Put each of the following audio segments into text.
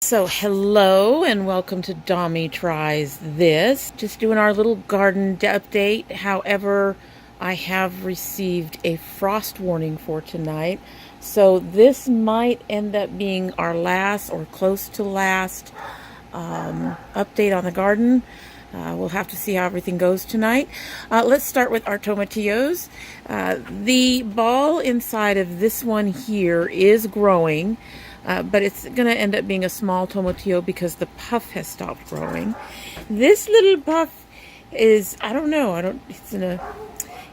So hello and welcome to Dommy Tries This. Just doing our little garden update. However, I have received a frost warning for tonight. So this might end up being our last or close to last update on the garden. We'll have to see how everything goes tonight. Let's start with our tomatillos. The ball inside of this one here is growing. But it's going to end up being a small tomatillo because the puff has stopped growing. This little puff is, I don't know,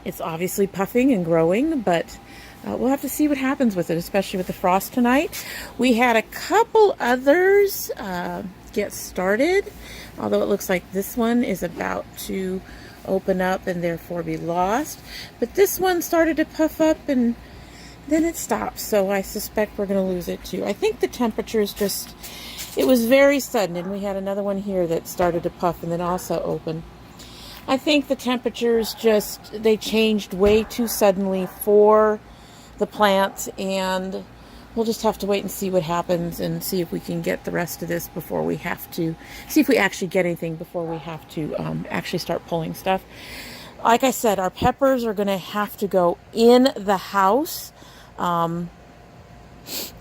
it's obviously puffing and growing, but we'll have to see what happens with it, especially with the frost tonight. We had a couple others get started, although it looks like this one is about to open up and therefore be lost. But this one started to puff up and then it stops, so I suspect we're going to lose it too. I think the temperature is just, it was very sudden, and we had another one here that started to puff and then also open. I think the temperatures just, they changed way too suddenly for the plants, and we'll just have to wait and see what happens and see if we can get the rest of this before we have to, see if we actually get anything before we have to actually start pulling stuff. Like I said, our peppers are going to have to go in the house. Gonna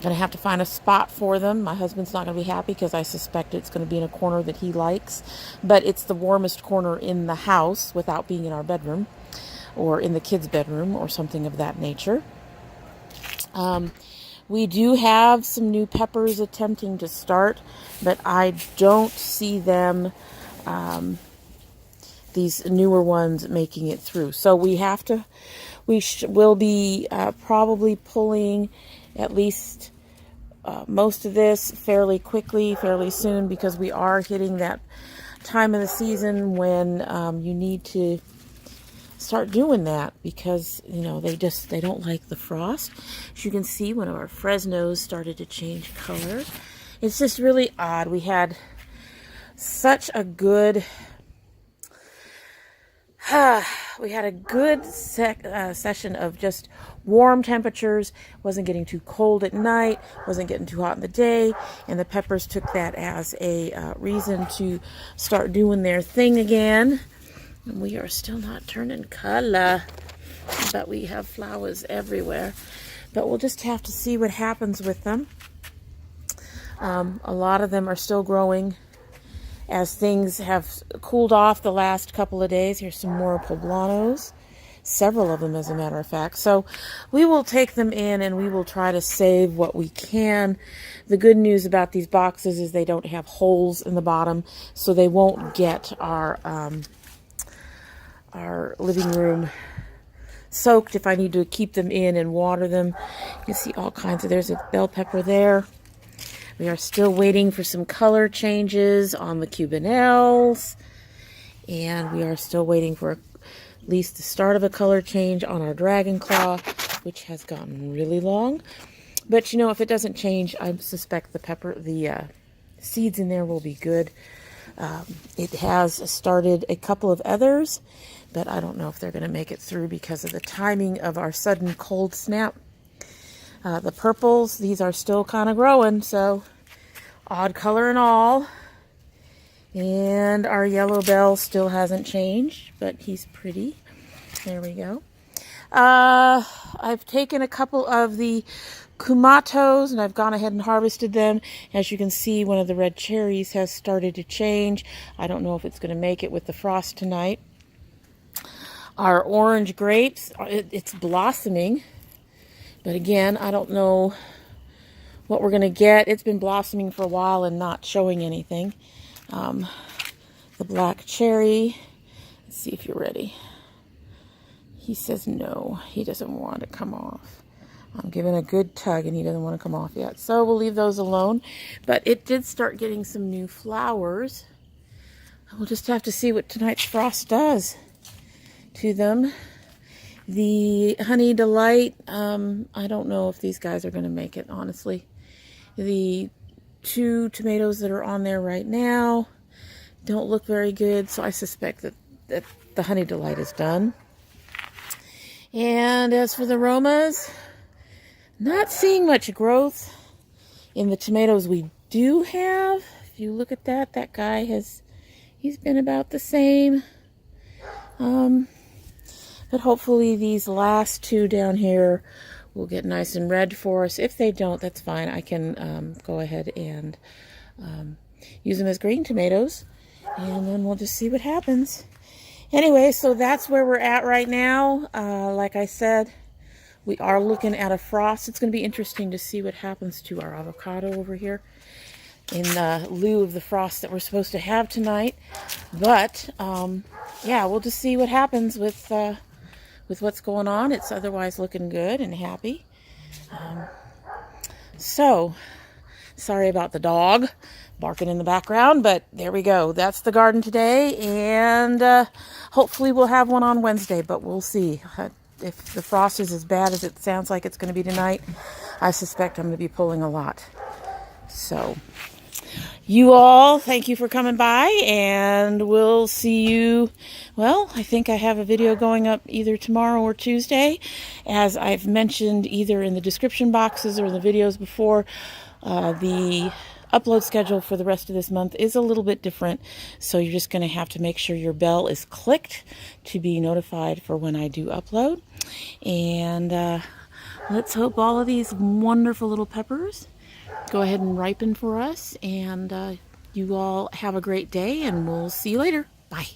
have to find a spot for them. My husband's not gonna be happy because I suspect it's gonna be in a corner that he likes, but it's the warmest corner in the house without being in our bedroom or in the kids' bedroom or something of that nature. We do have some new peppers attempting to start, but I don't see them, these newer ones making it through. So we have to, will be probably pulling at least most of this fairly quickly, fairly soon, because we are hitting that time of the season when you need to start doing that because, you know, they don't like the frost. As you can see, one of our Fresnos started to change color. It's just really odd. We had such a good session of just warm temperatures. Wasn't getting too cold at night, wasn't getting too hot in the day, and the peppers took that as a reason to start doing their thing again. And we are still not turning color, but we have flowers everywhere. But we'll just have to see what happens with them. A lot of them are still growing as things have cooled off the last couple of days. Here's some more poblanos, several of them as a matter of fact. So we will take them in and we will try to save what we can. The good news about these boxes is they don't have holes in the bottom, so they won't get our living room soaked if I need to keep them in and water them. You can see all kinds of, there's a bell pepper there. We are still waiting for some color changes on the Cubanelles, and we are still waiting for at least the start of a color change on our Dragon Claw, which has gotten really long. But you know, if it doesn't change, I suspect the seeds in there will be good. It has started a couple of others, but I don't know if they're going to make it through because of the timing of our sudden cold snap. The purples, these are still kind of growing, so odd color and all. And our yellow bell still hasn't changed, but he's pretty. There we go. I've taken a couple of the kumatos and I've gone ahead and harvested them. As you can see, one of the red cherries has started to change. I don't know if it's going to make it with the frost tonight. Our orange grapes, it's blossoming. But again, I don't know what we're going to get. It's been blossoming for a while and not showing anything. The black cherry, let's see if you're ready. He says no, he doesn't want to come off. I'm giving a good tug and he doesn't want to come off yet. So we'll leave those alone. But it did start getting some new flowers. We'll just have to see what tonight's frost does to them. The Honey Delight, I don't know if these guys are going to make it, honestly. The two tomatoes that are on there right now don't look very good, so I suspect that the Honey Delight is done. And as for the Romas, not seeing much growth in the tomatoes we do have, if you look at that, that guy he's been about the same. But hopefully these last two down here will get nice and red for us. If they don't, that's fine. I can go ahead and use them as green tomatoes, and then we'll just see what happens. Anyway, so that's where we're at right now. Like I said, we are looking at a frost. It's going to be interesting to see what happens to our avocado over here in lieu of the frost that we're supposed to have tonight. But yeah, we'll just see what happens with what's going on. It's otherwise looking good and happy. So sorry about the dog barking in the background, but there we go. That's the garden today, and hopefully we'll have one on Wednesday, but we'll see. If the frost is as bad as it sounds like it's going to be tonight, I suspect I'm going to be pulling a lot. So you all, thank you for coming by, and we'll see you. Well, I think I have a video going up either tomorrow or Tuesday. As I've mentioned either in the description boxes or the videos before, the upload schedule for the rest of this month is a little bit different, so you're just going to have to make sure your bell is clicked to be notified for when I do upload. And let's hope all of these wonderful little peppers go ahead and ripen for us, and you all have a great day, and we'll see you later. Bye.